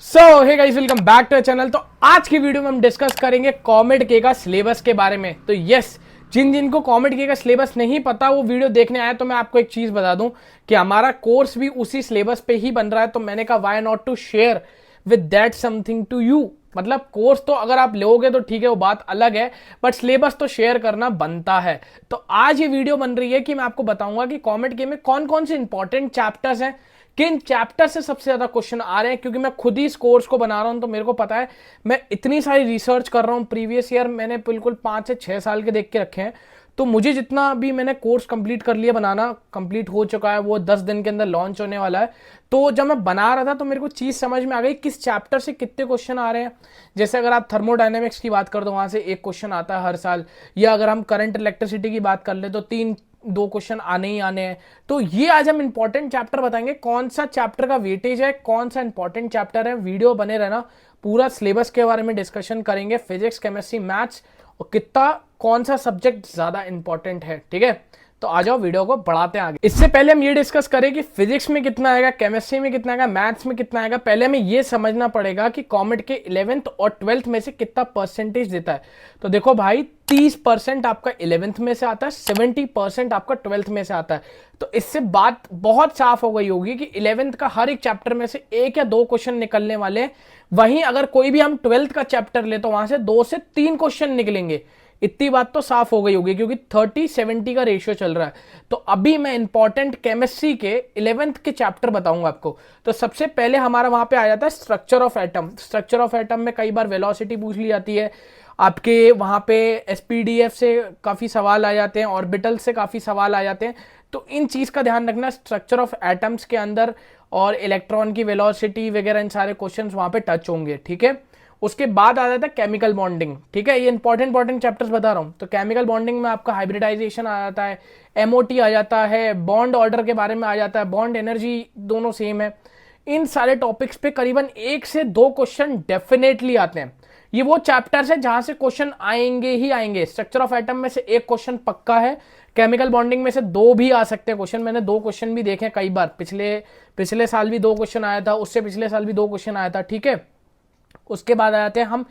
So hey guys, welcome back to channel. तो आज की वीडियो में हम डिस्कस करेंगे कॉमेड के का सिलेबस के बारे में। तो यस, जिनको कॉमेड के का सिलेबस नहीं पता वो वीडियो देखने आया, तो मैं आपको एक चीज बता दूं कि हमारा कोर्स भी उसी सिलेबस पे ही बन रहा है। तो मैंने कहा why not to share with that something to you. मतलब कोर्स तो अगर आप लोगे तो ठीक है, वो बात अलग है, बट सिलेबस तो शेयर करना बनता है। तो आज ये वीडियो बन रही है कि मैं आपको बताऊंगा कि कॉमेड के में कौन कौन से इंपॉर्टेंट चैप्टर्स हैं, किन चैप्टर से सबसे ज्यादा क्वेश्चन आ रहे हैं। क्योंकि मैं खुद ही इस कोर्स को बना रहा हूं तो मेरे को पता है, मैं इतनी सारी रिसर्च कर रहा हूं। प्रीवियस ईयर मैंने बिल्कुल 5 से 6 साल के देख के रखे हैं। तो मुझे जितना भी मैंने कोर्स कंप्लीट कर लिया, बनाना कंप्लीट हो चुका है, वो 10 दिन के अंदर लॉन्च होने वाला है। तो जब मैं बना रहा था तो मेरे को चीज समझ में आ गई किस चैप्टर से कितने क्वेश्चन आ रहे हैं। जैसे अगर आप थर्मोडायनेमिक्स की बात कर दो, वहां से एक क्वेश्चन आता है हर साल, या अगर हम करंट इलेक्ट्रिसिटी की बात कर ले तो दो क्वेश्चन आने ही आने हैं। तो ये आज हम इंपॉर्टेंट चैप्टर बताएंगे, कौन सा चैप्टर का वेटेज है, कौन सा इंपॉर्टेंट चैप्टर है। वीडियो बने रहना, पूरा सिलेबस के बारे में डिस्कशन करेंगे, फिजिक्स, केमिस्ट्री, मैथ्स, और कितना कौन सा सब्जेक्ट ज्यादा इंपॉर्टेंट है। ठीक है, तो आ जाओ वीडियो को बढ़ाते हैं आगे। इससे पहले हम ये डिस्कस करें कि फिजिक्स में कितना आएगा, केमिस्ट्री में कितना आएगा, मैथ्स में कितना आएगा। पहले हमें ये समझना पड़ेगा कि कॉमेड के 11th और 12th में से कितना परसेंटेज देता है। तो देखो भाई, 30% आपका 11th में से आता है, 70% आपका 12th में से आता है। तो इससे बात बहुत साफ हो गई होगी कि 11th का हर एक चैप्टर में से एक या दो क्वेश्चन निकलने वाले हैं। वहीं अगर कोई भी हम 12th का चैप्टर ले तो वहां से 2 से 3 क्वेश्चन निकलेंगे। इतनी बात तो साफ हो गई होगी, क्योंकि 30-70 का रेशियो चल रहा है। तो अभी मैं इंपॉर्टेंट केमिस्ट्री के 11th के चैप्टर बताऊंगा आपको। तो सबसे पहले हमारा वहां पे आ जाता है structure of atom. Structure of atom में कई बार वेलोसिटी पूछ ली जाती है आपके, वहां पे एसपीडीएफ से काफी सवाल आ जाते हैं, ऑर्बिटल से काफी सवाल आ जाते हैं। तो इन चीज का ध्यान रखना, स्ट्रक्चर ऑफ एटम्स के अंदर और इलेक्ट्रॉन की वेलोसिटी वगैरह, इन सारे क्वेश्चंस वहां पे टच होंगे। ठीक है, उसके बाद आ जाता है केमिकल बॉन्डिंग। ठीक है, ये इंपॉर्टेंट चैप्टर्स बता रहा हूं। तो केमिकल बॉन्डिंग में आपका हाइब्रिडाइजेशन आ जाता है, एमओटी आ जाता है, बॉन्ड ऑर्डर के बारे में आ जाता है, बॉन्ड एनर्जी, दोनों सेम है। इन सारे टॉपिक्स पे करीबन 1 से 2 क्वेश्चन डेफिनेटली आते हैं। ये वो चैप्टर्स है जहां से क्वेश्चन आएंगे ही आएंगे। स्ट्रक्चर ऑफ एटम में से एक क्वेश्चन पक्का है, केमिकल बॉन्डिंग में से 2 भी आ सकते हैं क्वेश्चन। मैंने 2 क्वेश्चन भी देखे कई बार, पिछले साल भी 2 क्वेश्चन आया था, उससे पिछले साल भी 2 क्वेश्चन आया था। ठीक है, उसके बाद आ जाते हैं हम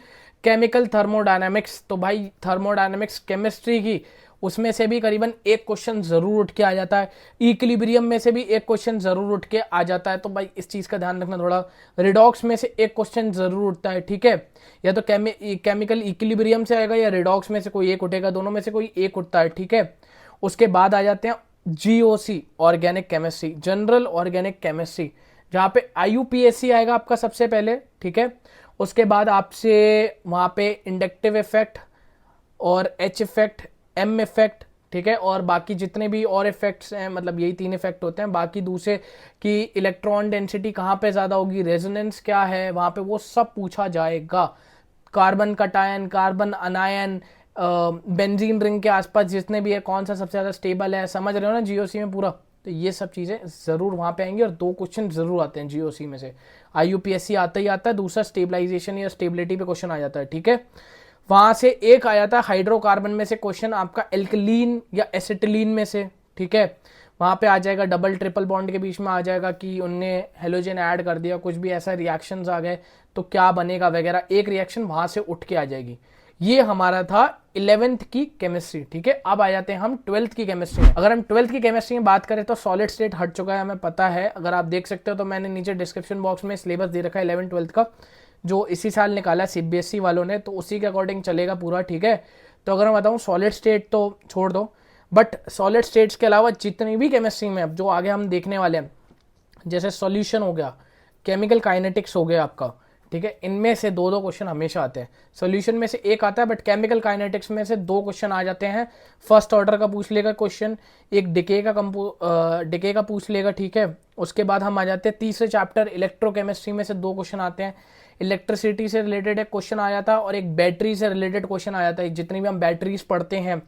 केमिकल थर्मोडायनेमिक्स। तो भाई थर्मोडायनेमिक्स केमिस्ट्री की, उसमें से भी करीबन एक क्वेश्चन जरूर उठ के आ जाता है। इक्विलिब्रियम में से भी एक क्वेश्चन जरूर उठ के आ जाता है। तो भाई इस चीज का ध्यान रखना थोड़ा। रिडॉक्स में से एक क्वेश्चन जरूर उठता है। ठीक है, या तो केमिकल इक्विलिब्रियम से आएगा या रिडॉक्स में से कोई एक उठेगा, दोनों में से कोई एक उठता है। ठीक है, उसके बाद आ जाते हैं GOC, organic chemistry, general organic chemistry, जहां पे आईयूपीएससी आएगा आपका सबसे पहले। ठीक है, उसके बाद आपसे वहां पे इंडक्टिव इफेक्ट और एच इफेक्ट, एम इफेक्ट, ठीक है, और बाकी जितने भी और इफेक्ट्स हैं, मतलब यही 3 इफेक्ट होते हैं। बाकी दूसरे की इलेक्ट्रॉन डेंसिटी कहाँ पे ज्यादा होगी, रेजोनेंस क्या है वहां पे, वो सब पूछा जाएगा। Carbon cation, carbon अनायन, benzene ring के आसपास जितने भी है, कौन सा सबसे ज्यादा स्टेबल है, समझ रहे हो ना जीओसी में पूरा। तो ये सब चीजें जरूर वहां पे आएंगी, और 2 क्वेश्चन जरूर आते हैं जीओसी में से। आईयूपीएससी आता ही आता है, दूसरा स्टेबलाइजेशन या स्टेबिलिटी पे क्वेश्चन आ जाता है। ठीक है, वहां से एक आ जाता है हाइड्रोकार्बन में से क्वेश्चन आपका, एल्कलीन या एसिटिलीन में से। ठीक है, वहां पे आ जाएगा डबल ट्रिपल बॉन्ड के बीच में आ जाएगा कि उनने हेलोजन ऐड कर दिया, कुछ भी ऐसा रिएक्शंस आ गए तो क्या बनेगा वगैरह, एक रिएक्शन वहां से उठ के आ जाएगी। ये हमारा था 11th की केमिस्ट्री। ठीक है, अब आ जाते हैं हम 12th की केमिस्ट्री में। अगर हम 12th की केमिस्ट्री में बात करें तो सॉलिड स्टेट हट चुका है, हमें पता है। अगर आप देख सकते हो तो मैंने नीचे डिस्क्रिप्शन बॉक्स में सिलेबस दे रखा है 11th-12th का, जो इसी साल निकाला है सीबीएसई वालों ने, तो उसी के अकॉर्डिंग चलेगा पूरा। ठीक है, तो अगर मैं बताऊं सॉलिड स्टेट तो छोड़ दो, बट सॉलिड स्टेट्स के अलावा जितनी भी केमिस्ट्री में अब जो आगे हम देखने वाले हैं, जैसे सॉल्यूशन हो गया, केमिकल काइनेटिक्स हो गया आपका, ठीक है, इनमें से 2-2 क्वेश्चन हमेशा आते हैं। सॉल्यूशन में से एक आता है, बट केमिकल काइनेटिक्स में से 2 क्वेश्चन आ जाते हैं। फर्स्ट ऑर्डर का पूछ लेगा क्वेश्चन, एक डिके का पूछ लेगा। ठीक है, उसके बाद हम आ जाते हैं तीसरे चैप्टर इलेक्ट्रोकेमिस्ट्री में से 2 क्वेश्चन आते हैं। इलेक्ट्रिसिटी से रिलेटेड एक क्वेश्चन आ जाता है, और एक बैटरी से रिलेटेड क्वेश्चन आ जाता है। जितनी भी हम बैटरीज पढ़ते हैं,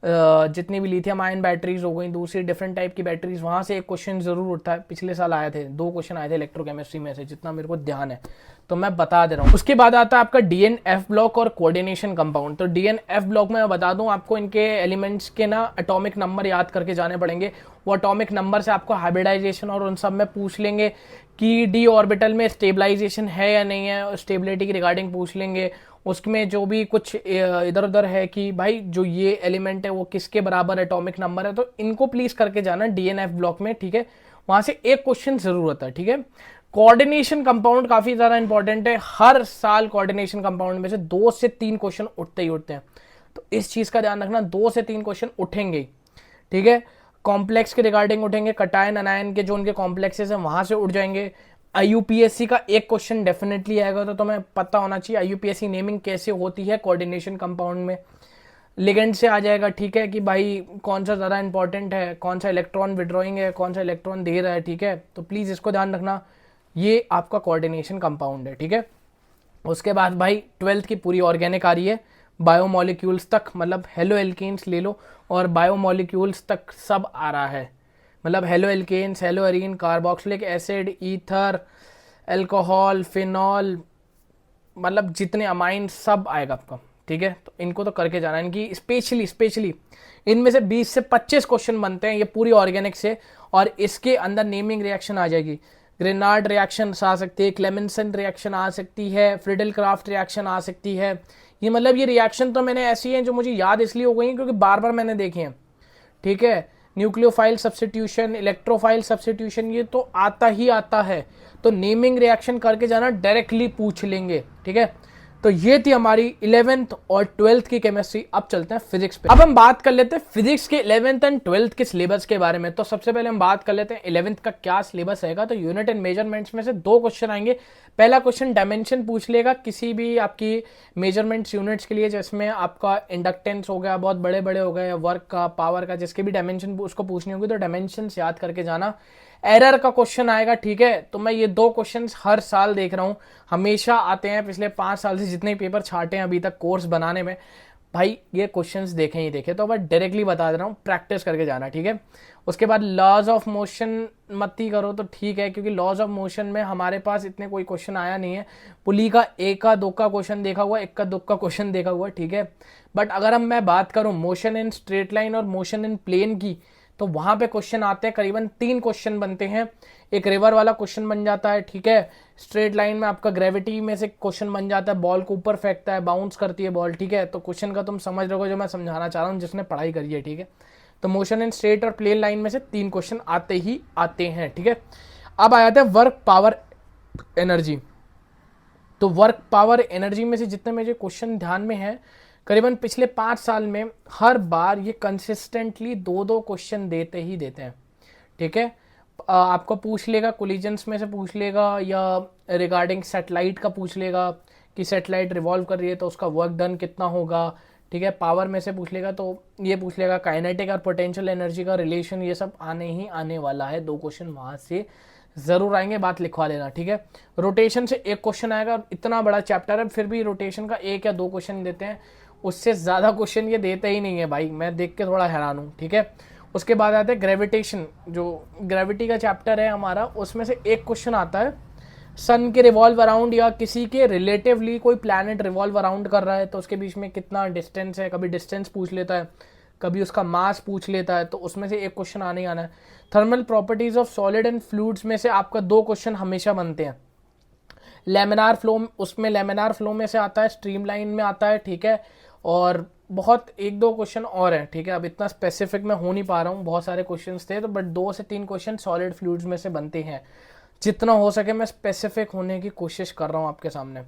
जितनी भी लिथियम आयन बैटरीज हो गई, दूसरी डिफरेंट टाइप की बैटरीज, वहां से एक क्वेश्चन जरूर उठता है। पिछले साल आए थे, 2 क्वेश्चन आए थे इलेक्ट्रोकेमिस्ट्री में से, जितना मेरे को ध्यान है, तो मैं बता दे रहा हूँ। उसके बाद आता है आपका डीएनएफ ब्लॉक और कोऑर्डिनेशन कंपाउंड। तो डीएनएफ ब्लॉक में मैं बता दूं आपको, इनके एलिमेंट्स के ना एटॉमिक नंबर याद करके जाने पड़ेंगे। वो एटॉमिक नंबर से आपको हाइब्रिडाइजेशन और उन सब में पूछ लेंगे कि डी ऑर्बिटल में स्टेबलाइजेशन है या नहीं है, स्टेबिलिटी की रिगार्डिंग पूछ लेंगे। उसमें जो भी कुछ इधर उधर है कि भाई जो ये एलिमेंट है वो किसके बराबर एटॉमिक नंबर है, तो इनको प्लीज करके जाना डीएनएफ ब्लॉक में, ठीक है। वहां से एक क्वेश्चन जरूर होता है, ठीक है। कोऑर्डिनेशन कंपाउंड काफी ज्यादा इंपॉर्टेंट है, हर साल कोऑर्डिनेशन कंपाउंड में से 2 से 3 क्वेश्चन उठते ही उठते हैं, तो इस चीज का ध्यान रखना, 2 से 3 क्वेश्चन उठेंगे, ठीक है। कॉम्प्लेक्स के रिगार्डिंग उठेंगे, कटायन अनायन के जो उनके कॉम्प्लेक्सेस हैं वहां से उठ जाएंगे। आईयूपीएससी का एक क्वेश्चन डेफिनेटली आएगा, तो तुम्हें पता होना चाहिए आईयूपीएससी नेमिंग कैसे होती है कोऑर्डिनेशन कंपाउंड में। लिगेंड से आ जाएगा, ठीक है, कि भाई कौन सा ज़्यादा इंपॉर्टेंट है, कौन सा इलेक्ट्रॉन विड्रॉइंग है, कौन सा इलेक्ट्रॉन दे रहा है, ठीक है। तो प्लीज़ इसको ध्यान रखना, ये आपका कोऑर्डिनेशन कंपाउंड है, ठीक है। उसके बाद भाई 12th की पूरी ऑर्गेनिक आ रही है, बायोमोलिक्यूल्स तक, मतलब हेलो एल्केन्स ले लो और बायोमोलिक्यूल्स तक सब आ रहा है, मतलब halo alkanes, halo arenes, carboxylic acid, ether, alcohol, phenol, मतलब जितने अमाइन सब आएगा आपका, ठीक है। तो इनको तो करके जाना है, इनकी स्पेशली इनमें से 20 से 25 क्वेश्चन बनते हैं ये पूरी ऑर्गेनिक से, और इसके अंदर नेमिंग रिएक्शन आ जाएगी, ग्रेनार्ड रिएक्शन आ सकती है, क्लेमेंसन रिएक्शन आ सकती है, फ्रिडल क्राफ्ट रिएक्शन आ सकती है। ये मतलब ये रिएक्शन तो मैंने ऐसी हैं जो मुझे याद इसलिए हो गई हैं क्योंकि बार बार मैंने देखे हैं, ठीक है। न्यूक्लियोफाइल सब्स्टिट्यूशन, इलेक्ट्रोफाइल सब्स्टिट्यूशन, ये तो आता ही आता है, तो नेमिंग रिएक्शन करके जाना, डायरेक्टली पूछ लेंगे, ठीक है। तो ये थी हमारी 11th और 12th की केमिस्ट्री। अब चलते हैं फिजिक्स पे। अब हम बात कर लेते हैं फिजिक्स के 11th एंड 12th के सिलेबस के बारे में। तो सबसे पहले हम बात कर लेते हैं 11th का क्या सिलेबस रहेगा। तो यूनिट एंड मेजरमेंट्स में से 2 क्वेश्चन आएंगे। पहला क्वेश्चन डायमेंशन पूछ लेगा किसी भी आपकी मेजरमेंट्स यूनिट्स के लिए, जिसमें आपका इंडक्टेंस हो गया, बहुत बड़े बड़े हो गए, वर्क का, पावर का, जिसके भी डायमेंशन उसको पूछनी होगी तो डायमेंशन याद करके जाना। एरर का क्वेश्चन आएगा, ठीक है। तो मैं ये 2 क्वेश्चंस हर साल देख रहा हूँ, हमेशा आते हैं, पिछले 5 साल से जितने पेपर छाटे हैं अभी तक कोर्स बनाने में, भाई ये क्वेश्चंस देखे ही देखे। तो मैं डायरेक्टली बता दे रहा हूँ, प्रैक्टिस करके जाना, ठीक है। उसके बाद लॉज ऑफ मोशन मत ही करो तो ठीक है, क्योंकि लॉज ऑफ मोशन में हमारे पास इतने कोई क्वेश्चन आया नहीं है। पुली का 1 का 2 का क्वेश्चन देखा हुआ, 1 का 2 का क्वेश्चन देखा हुआ, ठीक है। बट अगर हम मैं बात करूँ मोशन इन स्ट्रेट लाइन और मोशन इन प्लेन की, तो वहां पे क्वेश्चन आते हैं, करीबन 3 क्वेश्चन बनते हैं। एक रिवर वाला क्वेश्चन बन जाता है, ठीक है। स्ट्रेट लाइन में आपका ग्रेविटी में से क्वेश्चन बन जाता है, बॉल को ऊपर फेंकता है, बाउंस करती है बॉल, ठीक है। तो क्वेश्चन का तुम समझ रहे हो जो मैं समझाना चाह रहा हूँ, जिसने पढ़ाई करी है, ठीक है। तो मोशन इन स्ट्रेट और प्लेन लाइन में से 3 क्वेश्चन आते ही आते हैं, ठीक है। अब आ जाते हैं वर्क पावर एनर्जी। तो वर्क पावर एनर्जी में से जितने मेरे क्वेश्चन ध्यान में है, करीबन पिछले 5 साल में हर बार ये कंसिस्टेंटली 2-2 क्वेश्चन देते ही देते हैं, ठीक है। आपको पूछ लेगा कोलिजन्स में से पूछ लेगा, या रिगार्डिंग सैटेलाइट का पूछ लेगा कि सैटेलाइट रिवॉल्व कर रही है तो उसका वर्क डन कितना होगा, ठीक है। पावर में से पूछ लेगा, तो ये पूछ लेगा काइनेटिक और पोटेंशियल एनर्जी का रिलेशन, ये सब आने ही आने वाला है। 2 क्वेश्चन वहां से जरूर आएंगे, बात लिखवा लेना, ठीक है। रोटेशन से 1 क्वेश्चन आएगा, इतना बड़ा चैप्टर है फिर भी रोटेशन का 1 या 2 क्वेश्चन देते हैं, उससे ज़्यादा क्वेश्चन ये देते ही नहीं है भाई, मैं देख के थोड़ा हैरान हूँ, ठीक है। उसके बाद आते हैं ग्रेविटेशन, जो ग्रेविटी का चैप्टर है हमारा, उसमें से 1 क्वेश्चन आता है, सन के रिवॉल्व अराउंड या किसी के रिलेटिवली कोई प्लैनेट रिवॉल्व अराउंड कर रहा है तो उसके बीच में कितना डिस्टेंस है, कभी डिस्टेंस पूछ लेता है, कभी उसका मास पूछ लेता है, तो उसमें से 1 क्वेश्चन आने ही आना है। Thermal properties of solid and fluids में से आपका 2 क्वेश्चन हमेशा बनते हैं। लेमिनार फ्लो, उसमें लेमिनार फ्लो में से आता है, स्ट्रीमलाइन में आता है, ठीक है। और बहुत 1-2 क्वेश्चन और हैं, ठीक है। अब इतना स्पेसिफिक मैं हो नहीं पा रहा हूँ, बहुत सारे क्वेश्चंस थे, तो बट 2 से 3 क्वेश्चन सॉलिड फ्लूइड्स में से बनते हैं। जितना हो सके मैं स्पेसिफिक होने की कोशिश कर रहा हूँ आपके सामने,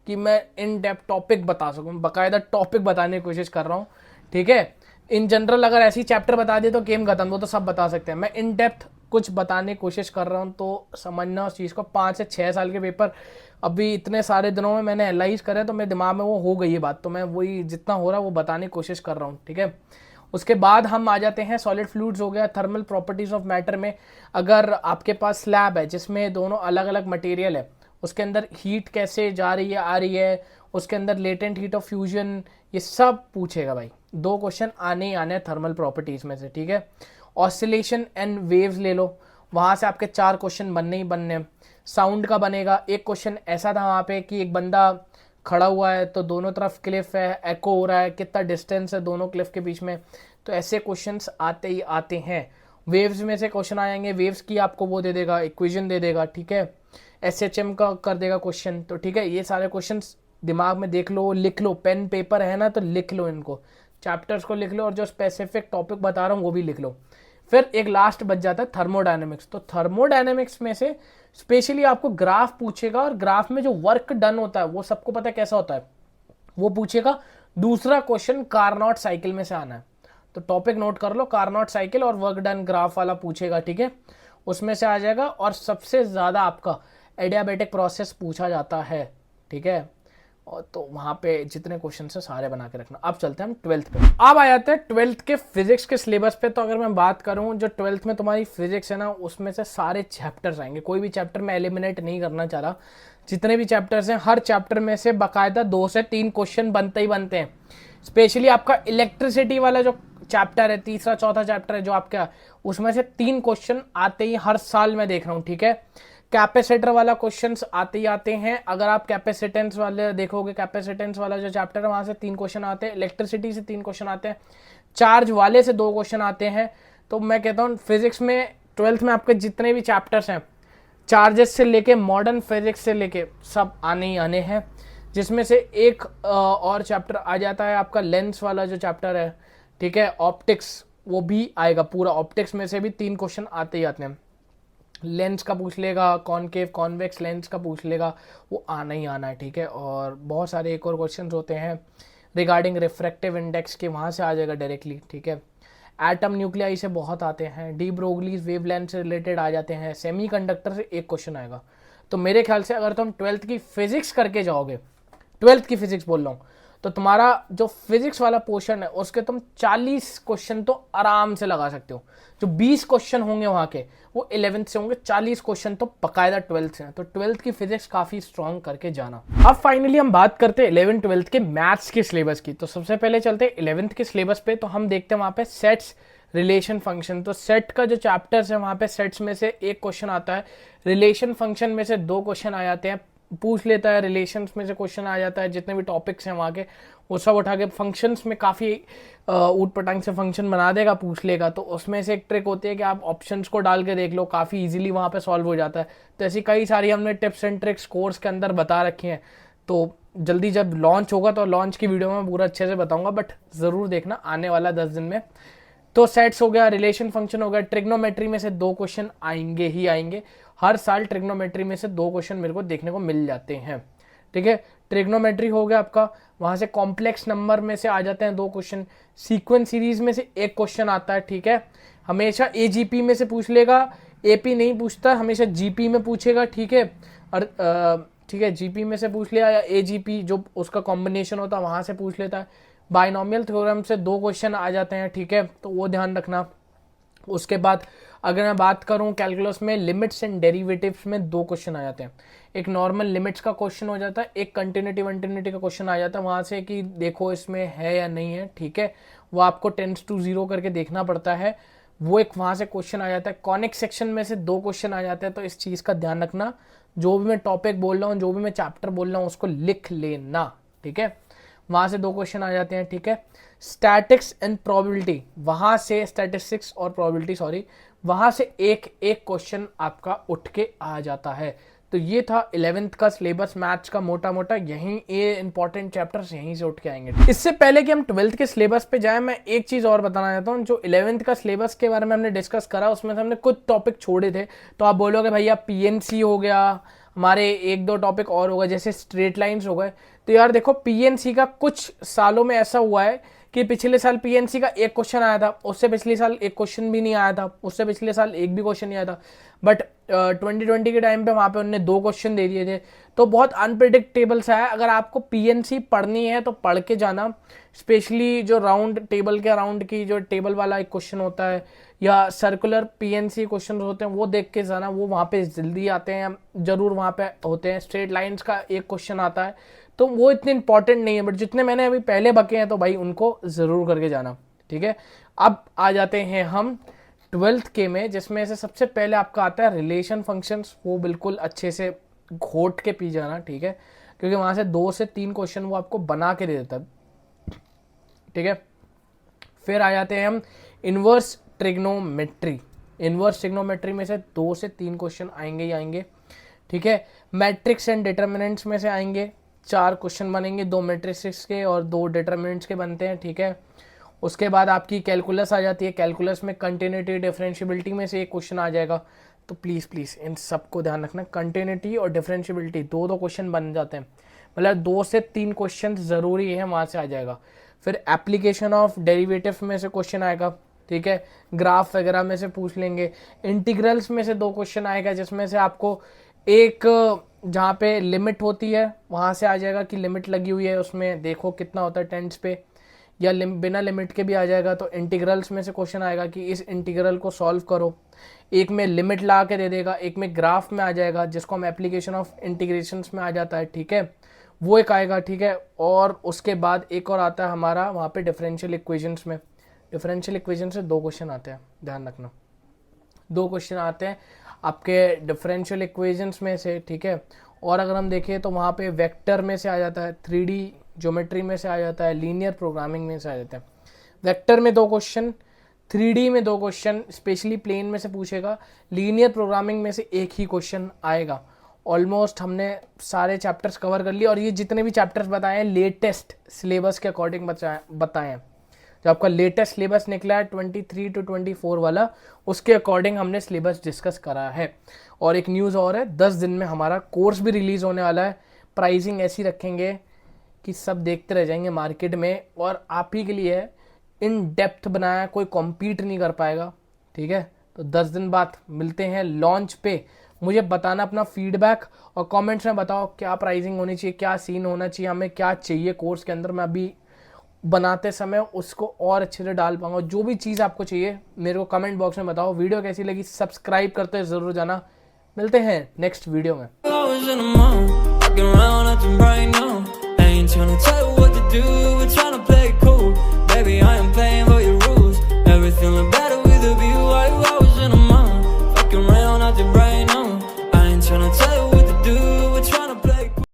कि मैं इन डेप्थ टॉपिक बता सकूँ, बाकायदा टॉपिक बताने की कोशिश कर रहा हूँ, ठीक है। इन जनरल अगर ऐसी चैप्टर बता दे तो गेम खत्म, वो तो सब बता सकते हैं। मैं इन डेप्थ कुछ बताने की कोशिश कर रहा हूँ, तो समझना उस चीज़ को। 5 से 6 साल के पेपर अभी इतने सारे दिनों में मैंने एनालाइज करे, तो मेरे दिमाग में वो हो गई है बात, तो मैं वही जितना हो रहा है वो बताने की कोशिश कर रहा हूँ, ठीक है। उसके बाद हम आ जाते हैं सॉलिड फ्लूइड्स हो गया। थर्मल प्रॉपर्टीज ऑफ मैटर में, अगर आपके पास स्लैब है जिसमें दोनों अलग अलग मटेरियल है, उसके अंदर हीट कैसे जा रही है, आ रही है, उसके अंदर लेटेंट हीट ऑफ फ्यूजन, ये सब पूछेगा भाई। 2 क्वेश्चन आने ही आने हैं थर्मल प्रॉपर्टीज में से, ठीक है। ऑसिलेशन एंड वेव्स ले लो, वहां से आपके 4 क्वेश्चन बनने ही बनने। साउंड का बनेगा, 1 क्वेश्चन ऐसा था वहां पे कि एक बंदा खड़ा हुआ है तो दोनों तरफ क्लिफ है, एको हो रहा है, कितना डिस्टेंस है दोनों क्लिफ के बीच में, तो ऐसे क्वेश्चंस आते ही आते हैं। वेव्स में से क्वेश्चन आएंगे, वेव्स की आपको वो दे देगा, इक्वेशन दे देगा, ठीक है। SHM का कर देगा क्वेश्चन। तो ठीक है, ये सारे क्वेश्चंस दिमाग में देख लो, लिख लो, पेन पेपर है ना तो लिख लो, इनको चैप्टर्स को लिख लो और जो स्पेसिफिक टॉपिक बता रहा हूँ वो भी लिख लो। फिर एक लास्ट बच जाता है थर्मोडायनेमिक्स। तो थर्मोडायनेमिक्स में से स्पेशली आपको ग्राफ पूछेगा, और ग्राफ में जो वर्क डन होता है वो सबको पता है कैसा होता है, वो पूछेगा। दूसरा क्वेश्चन कार्नोट साइकिल में से आना है, तो टॉपिक नोट कर लो, कार्नोट साइकिल और वर्क डन ग्राफ वाला पूछेगा, ठीक है, उसमें से आ जाएगा। और सबसे ज्यादा आपका एडियाबेटिक प्रोसेस पूछा जाता है, ठीक है। और तो वहां पे जितने क्वेश्चन है सारे बना के रखना। अब चलते हैं हम 12th पे। अब आ जाते हैं 12th के फिजिक्स के सिलेबस पे। तो अगर मैं बात करूं, जो 12th में तुम्हारी फिजिक्स है ना, उसमें से सारे चैप्टर्स आएंगे, कोई भी चैप्टर में एलिमिनेट नहीं करना चाह रहा। जितने भी चैप्टर्स हैं, हर चैप्टर में से बाकायदा 2 से 3 क्वेश्चन बनते ही बनते हैं। स्पेशली आपका इलेक्ट्रिसिटी वाला जो चैप्टर है, तीसरा चौथा चैप्टर है जो आपका, उसमें से 3 क्वेश्चन आते ही हर साल मैं देख रहा हूँ, ठीक है। कैपेसिटर वाला क्वेश्चंस आते ही आते हैं। अगर आप कैपेसिटेंस वाले देखोगे, कैपेसिटेंस वाला जो चैप्टर है वहां से 3 क्वेश्चन आते हैं, इलेक्ट्रिसिटी से 3 क्वेश्चन आते हैं, चार्ज वाले से 2 क्वेश्चन आते हैं। तो मैं कहता हूँ फिजिक्स में 12th में आपके जितने भी चैप्टर्स हैं, चार्जेस से लेके मॉडर्न फिजिक्स से लेके सब आने ही आने हैं। जिसमें से एक और चैप्टर आ जाता है आपका लेंस वाला जो चैप्टर है, ठीक है, ऑप्टिक्स, वो भी आएगा पूरा। ऑप्टिक्स में से भी 3 क्वेश्चन आते ही आते हैं। लेंस का पूछ लेगा, कॉनकेव कॉन्वेक्स लेंस का पूछ लेगा, वो आना ही आना है, ठीक है। और बहुत सारे एक और क्वेश्चन होते हैं रिगार्डिंग रिफ्रैक्टिव इंडेक्स के, वहाँ से आ जाएगा डायरेक्टली, ठीक है। एटम न्यूक्लियाई से बहुत आते हैं, डी ब्रोगलीज वेवलेंथ से रिलेटेड आ जाते हैं, सेमीकंडक्टर से एक क्वेश्चन आएगा। तो मेरे ख्याल से अगर तुम 12th की फिजिक्स करके जाओगे, 12th की फिजिक्स बोल रहा हूँ, तो तुम्हारा जो फिजिक्स वाला पोर्शन है उसके तुम 40 क्वेश्चन तो आराम से लगा सकते हो। जो 20 क्वेश्चन होंगे वहां के वो 11th से होंगे, 40 क्वेश्चन तो बकायदा 12th से हैं। तो 12th की फिजिक्स काफी स्ट्रॉन्ग करके जाना। अब फाइनली हम बात करते हैं 11th 12th के मैथ्स के सिलेबस की। तो सबसे पहले चलते हैं 11th के सिलेबस पे। तो हम देखते हैं वहां पे सेट्स, रिलेशन फंक्शन। तो सेट का जो चैप्टर्स है वहां पे सेट्स में से एक क्वेश्चन आता है, रिलेशन फंक्शन में से 2 क्वेश्चन आ जाते हैं, पूछ लेता है, रिलेशंस में से क्वेश्चन आ जाता है। जितने भी टॉपिक्स हैं वहाँ के वो सब उठा के फंक्शंस में काफ़ी ऊट पटांग से फंक्शन बना देगा, पूछ लेगा। तो उसमें से एक ट्रिक होती है कि आप ऑप्शंस को डाल के देख लो, काफ़ी इजीली वहाँ पे सॉल्व हो जाता है। तो ऐसी कई सारी हमने टिप्स एंड ट्रिक्स कोर्स के अंदर बता रखी हैं। तो जल्दी जब लॉन्च होगा तो लॉन्च की वीडियो में पूरा अच्छे से बताऊंगा, बट ज़रूर देखना आने वाला 10 दिन में। तो सेट्स हो गया, रिलेशन फंक्शन हो गया, ट्रिग्नोमेट्री में से 2 क्वेश्चन आएंगे ही आएंगे। हर साल ट्रिग्नोमेट्री में से 2 क्वेश्चन मेरे को देखने को मिल जाते हैं, ठीक है। ट्रिग्नोमेट्री हो गया आपका, वहां से कॉम्प्लेक्स नंबर में से आ जाते हैं 2 क्वेश्चन, सीक्वेंस सीरीज में से एक क्वेश्चन आता है, ठीक है। हमेशा एजीपी में से पूछ लेगा, एपी नहीं पूछता, हमेशा जीपी में पूछेगा, ठीक है। और ठीक है, जीपी में से पूछ लिया या एजीपी जो उसका कॉम्बिनेशन होता है वहां से पूछ लेता है। बाइनोमियल थ्योरम से 2 क्वेश्चन आ जाते हैं, ठीक है, तो वो ध्यान रखना। उसके बाद अगर मैं बात करूं कैलकुलस में लिमिट्स एंड डेरिवेटिव्स में 2 क्वेश्चन आ जाते हैं। एक नॉर्मल लिमिट्स का क्वेश्चन हो जाता है, एक कंटिन्यूटी वंटिन्यूटी का क्वेश्चन आ जाता है वहां से कि देखो इसमें है या नहीं है, ठीक है। वो आपको 10⁻⁴ करके देखना पड़ता है, वो एक वहां से क्वेश्चन आ जाता है। कॉनिक सेक्शन में से 2 क्वेश्चन आ जाते हैं। तो इस चीज का ध्यान रखना, जो भी मैं टॉपिक बोल रहा हूँ, जो भी मैं चैप्टर बोल रहा हूँ, उसको लिख लेना, ठीक है। वहां से 2 क्वेश्चन आ जाते हैं, ठीक है। स्टैटिक्स एंड प्रोबेबिलिटी, वहां से स्टैटिस्टिक्स और प्रोबेबिलिटी सॉरी, वहां से एक एक क्वेश्चन आपका उठ के आ जाता है। तो ये था 11th का सिलेबस मैथ्स का मोटा मोटा, यहीं ये इंपॉर्टेंट चैप्टर्स यहीं से उठ के आएंगे। इससे पहले कि हम 12th के सिलेबस पे जाएं, मैं एक चीज और बताना चाहता हूँ। जो 11th का सिलेबस के बारे में हमने डिस्कस करा, उसमें से हमने कुछ टॉपिक छोड़े थे। तो आप बोलोगे भैया पीएनसी हो गया, हमारे 1-2 टॉपिक और हो गए, जैसे स्ट्रेट लाइंस हो गए। तो यार देखो, पीएनसी का कुछ सालों में ऐसा हुआ है कि पिछले साल पीएनसी का एक क्वेश्चन आया था, उससे पिछले साल एक क्वेश्चन भी नहीं आया था, उससे पिछले साल एक भी क्वेश्चन नहीं आया था। बट 2020 के टाइम पे वहां पे उन्होंने 2 क्वेश्चन दे दिए थे। तो बहुत अनप्रिडिक्टेबल सा है। अगर आपको पीएनसी पढ़नी है तो पढ़ के जाना, स्पेशली जो राउंड टेबल के अराउंड की जो टेबल वाला एक क्वेश्चन होता है, या सर्कुलर पीएनसी क्वेश्चन होते हैं, वो देख के जाना, वो वहाँ पे जल्दी आते हैं, जरूर वहाँ पे होते हैं। स्ट्रेट लाइंस का एक क्वेश्चन आता है, तो वो इतने इंपॉर्टेंट नहीं है, बट जितने मैंने अभी पहले बके हैं तो भाई उनको जरूर करके जाना, ठीक है। अब आ जाते हैं हम 12th के में, जिसमें से सबसे पहले आपका आता है रिलेशन फंक्शंस। वो बिल्कुल अच्छे से घोट के पी जाना, ठीक है, क्योंकि वहां से 2 से 3 क्वेश्चन वो आपको बना के दे देता है, ठीक है। फिर आ जाते हैं हम इनवर्स ट्रिग्नोमेट्री। इनवर्स ट्रिग्नोमेट्री में से 2 से 3 क्वेश्चन आएंगे ही आएंगे। ठीक है। मैट्रिक्स एंड डिटर्मिनेंट्स में से आएंगे 4 क्वेश्चन बनेंगे, 2 मैट्रिक्स के और 2 डिटर्मिनेंट्स के बनते हैं, ठीक है। उसके बाद आपकी कैलकुलस आ जाती है, कैलकुलस में कंटिन्यूटी डिफरेंशियबिलिटी में से एक क्वेश्चन आ जाएगा। तो प्लीज़ इन सबको ध्यान रखना, कंटिन्यूटी और डिफरेंशियबिलिटी 2 क्वेश्चन बन जाते हैं, मतलब 2 से 3 क्वेश्चन ज़रूरी है, वहाँ से आ जाएगा। फिर एप्लीकेशन ऑफ डेरिवेटिव में से क्वेश्चन आएगा, ठीक है। ग्राफ वगैरह में से पूछ लेंगे। इंटीग्रल्स में से 2 क्वेश्चन आएगा, जिसमें से आपको एक जहाँ पे लिमिट होती है वहाँ से आ जाएगा कि लिमिट लगी हुई है, उसमें देखो कितना होता है टेंस पे, या बिना लिमिट के भी आ जाएगा। तो इंटीग्रल्स में से क्वेश्चन आएगा कि इस इंटीग्रल को सॉल्व करो, एक में लिमिट ला के दे देगा, एक में ग्राफ में आ जाएगा, जिसको हम एप्लीकेशन ऑफ इंटीग्रेशंस में आ जाता है, ठीक है, वो एक आएगा, ठीक है। और उसके बाद एक और आता है हमारा वहाँ पे डिफरेंशियल इक्वेशंस में, डिफरेंशियल इक्वेशन से 2 क्वेश्चन आते हैं, ध्यान रखना 2 क्वेश्चन आते हैं आपके डिफरेंशियल इक्वेशंस में से, ठीक है। और अगर हम देखें तो वहाँ पे वेक्टर में से आ जाता है, 3D ज्योमेट्री में से आ जाता है, लीनियर प्रोग्रामिंग में से आ जाता है। वेक्टर में 2 क्वेश्चन, 3D में 2 क्वेश्चन, स्पेशली प्लेन में से पूछेगा, लीनियर प्रोग्रामिंग में से एक ही क्वेश्चन आएगा। ऑलमोस्ट हमने सारे चैप्टर्स कवर कर लिए, और ये जितने भी चैप्टर्स बताए हैं लेटेस्ट सिलेबस के अकॉर्डिंग बताए हैं। जो आपका लेटेस्ट सिलेबस निकला है 23 to 24 वाला, उसके अकॉर्डिंग हमने सिलेबस डिस्कस करा है। और एक न्यूज़ और है, 10 दिन में हमारा कोर्स भी रिलीज़ होने वाला है। प्राइसिंग ऐसी रखेंगे कि सब देखते रह जाएंगे मार्केट में, और आप ही के लिए है, इन डेप्थ बनाया, कोई कॉम्पीट नहीं कर पाएगा, ठीक है। तो 10 दिन बाद मिलते हैं लॉन्च पे। मुझे बताना अपना फीडबैक, और कमेंट्स में बताओ क्या प्राइसिंग होनी चाहिए, क्या सीन होना चाहिए, हमें क्या चाहिए कोर्स के अंदर। मैं अभी बनाते समय उसको और अच्छे से डाल पाऊंगा। जो भी चीज़ आपको चाहिए मेरे को कमेंट बॉक्स में बताओ। वीडियो कैसी लगी सब्सक्राइब करते ज़रूर जाना। मिलते हैं नेक्स्ट वीडियो में। Trying to tell you what to do, we're trying to play it cool. Baby, I am playing by your rules. Everything